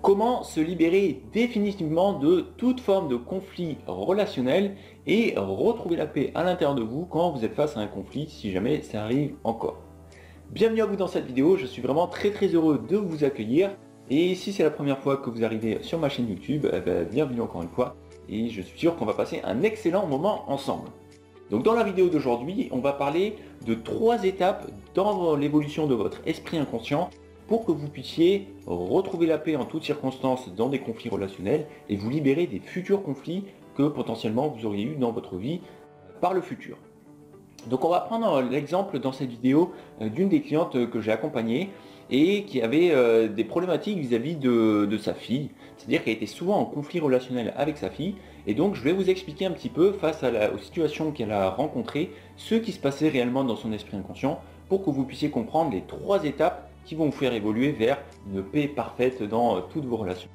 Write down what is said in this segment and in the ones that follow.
Comment se libérer définitivement de toute forme de conflit relationnel et retrouver la paix à l'intérieur de vous quand vous êtes face à un conflit, si jamais ça arrive encore. Bienvenue à vous dans cette vidéo, je suis vraiment très heureux de vous accueillir. Et si c'est la première fois que vous arrivez sur ma chaîne YouTube, bienvenue encore une fois. Et je suis sûr qu'on va passer un excellent moment ensemble. Donc dans la vidéo d'aujourd'hui, on va parler de 3 étapes dans l'évolution de votre esprit inconscient pour que vous puissiez retrouver la paix en toutes circonstances dans des conflits relationnels et vous libérer des futurs conflits que potentiellement vous auriez eu dans votre vie par le futur. Donc on va prendre l'exemple dans cette vidéo d'une des clientes que j'ai accompagnées et qui avait des problématiques vis-à-vis de sa fille. C'est-à-dire qu'elle était souvent en conflit relationnel avec sa fille. Et donc je vais vous expliquer un petit peu face aux situations qu'elle a rencontrées, ce qui se passait réellement dans son esprit inconscient pour que vous puissiez comprendre les 3 étapes qui vont vous faire évoluer vers une paix parfaite dans toutes vos relations.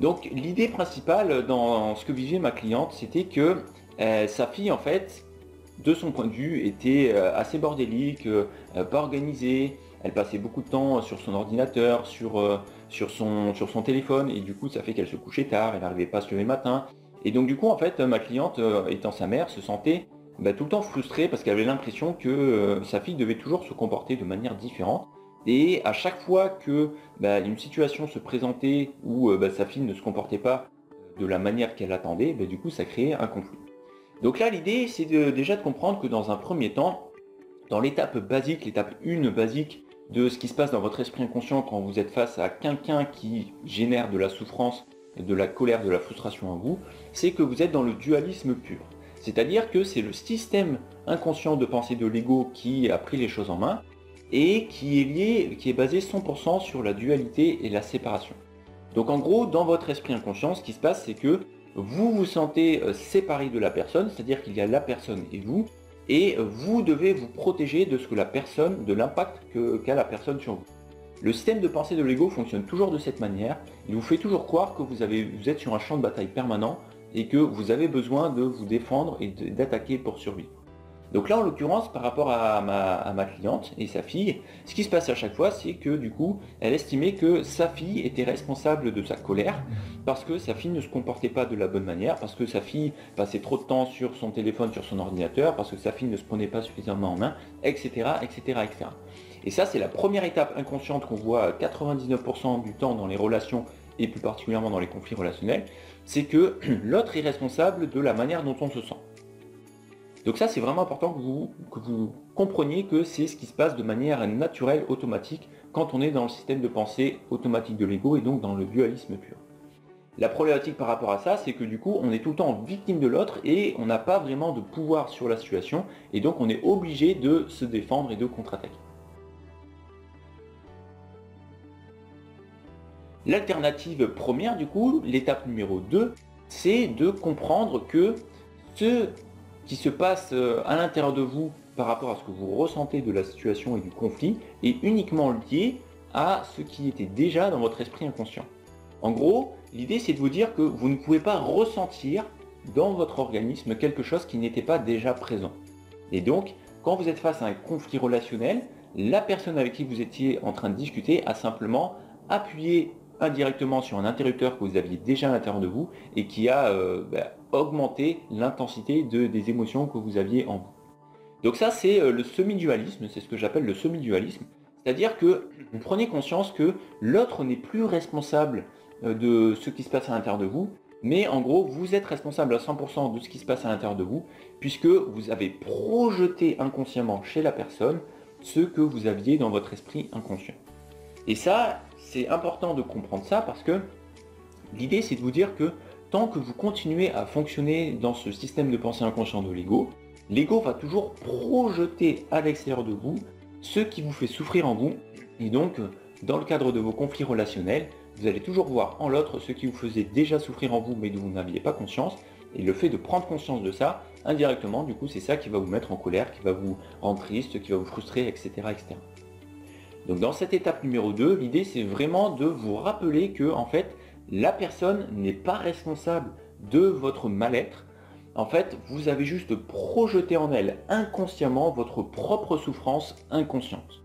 Donc l'idée principale dans ce que vivait ma cliente, c'était que sa fille, en fait, de son point de vue, était assez bordélique, pas organisée. Elle passait beaucoup de temps sur son ordinateur, sur son téléphone, et du coup ça fait qu'elle se couchait tard, elle n'arrivait pas à se lever le matin. Et donc du coup, en fait, ma cliente, étant sa mère, se sentait tout le temps frustrée parce qu'elle avait l'impression que sa fille devait toujours se comporter de manière différente. Et à chaque fois que une situation se présentait où sa fille ne se comportait pas de la manière qu'elle attendait, du coup ça créait un conflit. Donc là l'idée c'est déjà de comprendre que dans un premier temps, dans l'étape basique, l'étape 1 basique de ce qui se passe dans votre esprit inconscient quand vous êtes face à quelqu'un qui génère de la souffrance, de la colère, de la frustration en vous, c'est que vous êtes dans le dualisme pur. C'est-à-dire que c'est le système inconscient de pensée de l'ego qui a pris les choses en main et qui est basé 100% sur la dualité et la séparation. Donc en gros, dans votre esprit inconscient, ce qui se passe, c'est que vous vous sentez séparé de la personne, c'est-à-dire qu'il y a la personne et vous devez vous protéger de ce que la personne, de l'impact qu'a la personne sur vous. Le système de pensée de l'ego fonctionne toujours de cette manière. Il vous fait toujours croire que vous êtes sur un champ de bataille permanent et que vous avez besoin de vous défendre et d'attaquer pour survivre. Donc là, en l'occurrence, par rapport à ma cliente et sa fille, ce qui se passe à chaque fois, c'est que du coup, elle estimait que sa fille était responsable de sa colère parce que sa fille ne se comportait pas de la bonne manière, parce que sa fille passait trop de temps sur son téléphone, sur son ordinateur, parce que sa fille ne se prenait pas suffisamment en main, etc. etc., etc. Et ça, c'est la première étape inconsciente qu'on voit 99% du temps dans les relations et plus particulièrement dans les conflits relationnels, c'est que l'autre est responsable de la manière dont on se sent. Donc ça, c'est vraiment important que vous compreniez que c'est ce qui se passe de manière naturelle, automatique, quand on est dans le système de pensée automatique de l'ego et donc dans le dualisme pur. La problématique par rapport à ça, c'est que du coup, on est tout le temps victime de l'autre et on n'a pas vraiment de pouvoir sur la situation et donc on est obligé de se défendre et de contre-attaquer. L'alternative première, du coup, l'étape numéro 2, c'est de comprendre que ce qui se passe à l'intérieur de vous par rapport à ce que vous ressentez de la situation et du conflit est uniquement lié à ce qui était déjà dans votre esprit inconscient. En gros, l'idée c'est de vous dire que vous ne pouvez pas ressentir dans votre organisme quelque chose qui n'était pas déjà présent. Et donc, quand vous êtes face à un conflit relationnel, la personne avec qui vous étiez en train de discuter a simplement appuyé indirectement sur un interrupteur que vous aviez déjà à l'intérieur de vous et qui a augmenté l'intensité des émotions que vous aviez en vous. Donc ça c'est le semi-dualisme, c'est ce que j'appelle le semi-dualisme, c'est-à-dire que vous prenez conscience que l'autre n'est plus responsable de ce qui se passe à l'intérieur de vous, mais en gros vous êtes responsable à 100% de ce qui se passe à l'intérieur de vous, puisque vous avez projeté inconsciemment chez la personne ce que vous aviez dans votre esprit inconscient. Et ça, c'est important de comprendre ça parce que l'idée c'est de vous dire que tant que vous continuez à fonctionner dans ce système de pensée inconscient de l'ego, l'ego va toujours projeter à l'extérieur de vous ce qui vous fait souffrir en vous. Et donc, dans le cadre de vos conflits relationnels, vous allez toujours voir en l'autre ce qui vous faisait déjà souffrir en vous mais dont vous n'aviez pas conscience. Et le fait de prendre conscience de ça, indirectement, du coup, c'est ça qui va vous mettre en colère, qui va vous rendre triste, qui va vous frustrer, etc. etc. Donc dans cette étape numéro 2, l'idée c'est vraiment de vous rappeler que en fait, la personne n'est pas responsable de votre mal-être. En fait, vous avez juste projeté en elle inconsciemment votre propre souffrance inconsciente.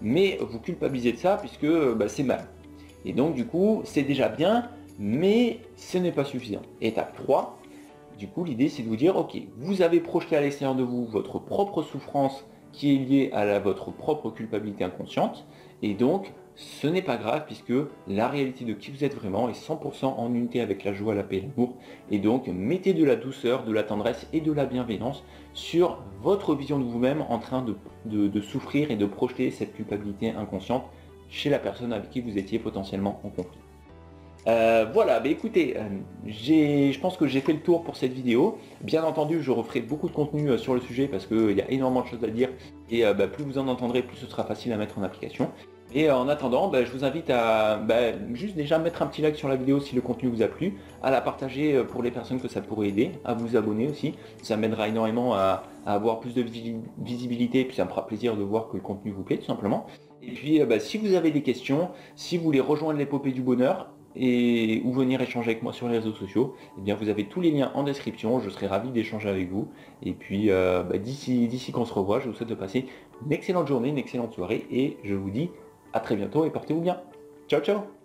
mais vous culpabilisez de ça puisque c'est mal. Et donc du coup, c'est déjà bien, mais ce n'est pas suffisant. Étape 3, du coup l'idée c'est de vous dire, ok, vous avez projeté à l'extérieur de vous votre propre souffrance qui est liée à votre propre culpabilité inconsciente, et donc ce n'est pas grave puisque la réalité de qui vous êtes vraiment est 100% en unité avec la joie, la paix et l'amour. Et donc mettez de la douceur, de la tendresse et de la bienveillance sur votre vision de vous-même en train de souffrir et de projeter cette culpabilité inconsciente chez la personne avec qui vous étiez potentiellement en conflit. Voilà, écoutez, je pense que j'ai fait le tour pour cette vidéo. Bien entendu, je referai beaucoup de contenu sur le sujet parce qu'il y a énormément de choses à dire et plus vous en entendrez, plus ce sera facile à mettre en application. Et en attendant, je vous invite à juste déjà mettre un petit like sur la vidéo si le contenu vous a plu, à la partager pour les personnes que ça pourrait aider, à vous abonner aussi. Ça m'aidera énormément à avoir plus de visibilité et puis ça me fera plaisir de voir que le contenu vous plaît tout simplement. Et puis si vous avez des questions, si vous voulez rejoindre l'épopée du bonheur, ou venir échanger avec moi sur les réseaux sociaux, eh bien vous avez tous les liens en description, je serai ravi d'échanger avec vous. Et puis d'ici qu'on se revoit, je vous souhaite de passer une excellente journée, une excellente soirée, et je vous dis à très bientôt et portez-vous bien. Ciao ciao.